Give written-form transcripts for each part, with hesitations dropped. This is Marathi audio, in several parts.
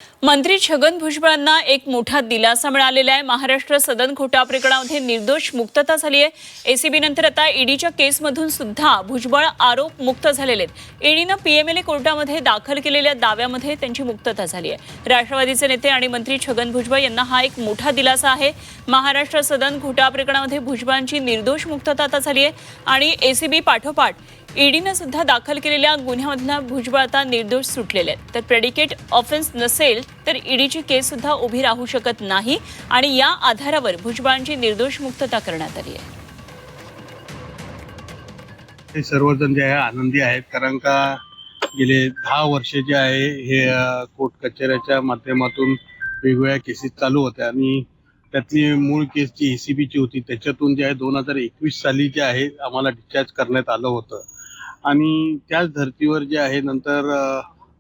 मंत्री छगन भुजबळांना एक मोठा दिलासा मिळालेला आहे। महाराष्ट्र सदन घोटाळा प्रकरणामध्ये निर्दोष मुक्तता झाली आहे। एसीबी नंतर आता ईडीच्या केसमधून सुद्धा भुजबळ आरोप मुक्त झालेले आहेत। ईडीनं पीएमएलए कोर्टामध्ये दाखल केलेल्या दाव्यामध्ये त्यांची मुक्तता झाली आहे। राष्ट्रवादीचे नेते आणि मंत्री छगन भुजबळ यांना हा एक मोठा दिलासा आहे। महाराष्ट्र सदन घोटाळा प्रकरणामध्ये भुजबळांची निर्दोष मुक्तता आता झाली आहे आणि एसीबी पाठोपाठ ईडीने सुद्धा दाखल केलेल्या गुन्ह्यामधला भुजबळ आता निर्दोष सुटलेले आहेत। तर प्रेडिकेट ऑफेन्स नसेल तर ईडीची केस सुद्धा उभी राहू शकत नाही आणि या आधारावर भुजबळांची निर्दोष मुक्तता करण्यात आली आहे। हे सर्वजण जे आहे आनंदी आहेत, कारण का गेले 10 वर्ष जे आहे हे कोर्ट कचेऱ्याच्या माध्यमातून वेगवेगळ्या केसेस चालू होत्या आणि त्यातली मूळ केस जी एसीबीची होती त्याच्यातून जे आहे 2021 साली जे आहे आम्हाला डिस्चार्ज करण्यात आलं होतं आणि त्याच धर्तीवर जे आहे नंतर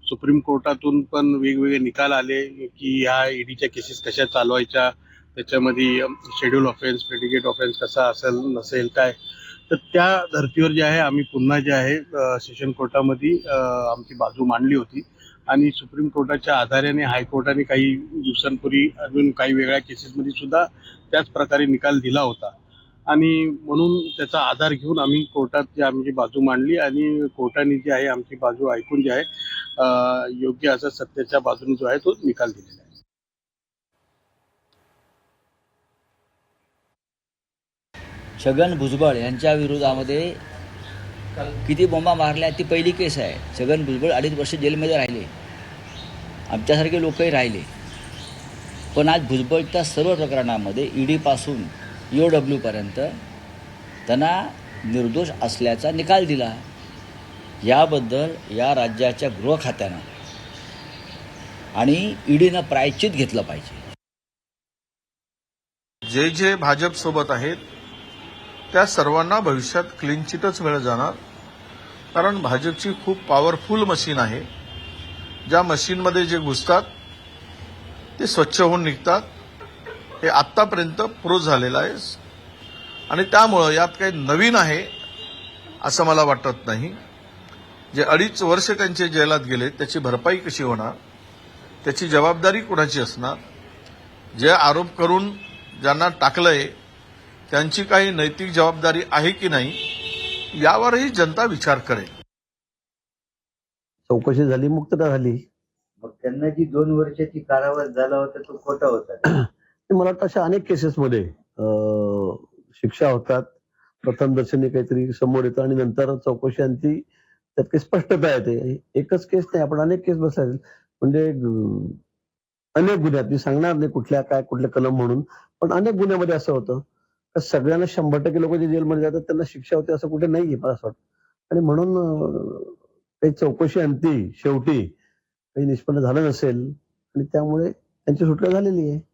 सुप्रीम कोर्टातून पण वेगवेगळे निकाल आले की ह्या ईडीच्या केसेस कशा चालवायच्या, त्याच्यामध्ये शेड्यूल ऑफेन्स, प्रेडिकेट ऑफेन्स कसा असेल नसेल काय, तर त्या धर्तीवर जे आहे आम्ही पुन्हा जे आहे सेशन कोर्टामध्ये आमची बाजू मांडली होती आणि सुप्रीम कोर्टाच्या आधाराने हायकोर्टाने काही दिवसांपूर्वी अजून काही वेगळ्या केसेसमध्ये सुद्धा त्याच प्रकारे निकाल दिला होता आणि म्हणून त्याचा आधार घेऊन आम्ही कोर्टात जे आमची बाजू मांडली आणि कोर्टाने जी आहे आमची बाजू ऐकून जे आहे योग्य असा सत्याच्या बाजूने जो आहे तो निकाल दिलेला आहे। छगन भुजबळ यांच्या विरोधामध्ये किती बोंबा मारल्या ती पहिली केस आहे। छगन भुजबळ 2.5 वर्ष जेलमध्ये राहिले, आमच्यासारखे लोकही राहिले, पण आज भुजबळच्या सर्व प्रकरणामध्ये ईडीपासून EOWपर्यंत त्यांना निर्दोष असल्याचा निकाल दिला। याबद्दल या राज्याच्या गृह खात्यानं आणि ईडीनं प्रायश्चित घेतलं पाहिजे। जे जे भाजप सोबत आहेत त्या सर्वांना भविष्यात क्लीन चिटच मिळत जाणार, कारण भाजपची खूप पॉवरफुल मशीन आहे। ज्या मशीनमध्ये जे घुसतात ते स्वच्छ होऊन निघतात, हे आत्तापर्यंत प्रूव्ह झालेलं आहे आणि त्यामुळं यात काही नवीन आहे असं मला वाटत नाही। जे 2.5 वर्ष त्यांचे जेलात गेले त्याची भरपाई कशी होणार, त्याची जबाबदारी कोणाची असणार, जे आरोप करून ज्यांना टाकलंय त्यांची काही नैतिक जबाबदारी आहे की नाही यावरही जनता विचार करेल। चौकशी झाली, मुक्तता झाली, मग त्यांना जी 2 वर्षाची कारावास झाला होता तो खोटा होता। मला वाटतं अशा अनेक केसेसमध्ये शिक्षा होतात, प्रथमदर्शनी काहीतरी समोर येतं आणि नंतर चौकशी आणती, त्यात काही स्पष्टता येते। एकच केस नाही, आपण अनेक केस बसायला म्हणजे अनेक गुन्ह्यात, मी सांगणार नाही कुठल्या काय कुठल्या कलम म्हणून, पण अनेक गुन्ह्यामध्ये असं होतं तर सगळ्यांना 100% लोक जे जेलमध्ये जातात त्यांना शिक्षा होते असं कुठे नाहीये मला असं वाटतं। आणि म्हणून काही चौकशी अंती शेवटी काही निष्पन्न झालं नसेल आणि त्यामुळे त्यांची सुटका झालेली आहे।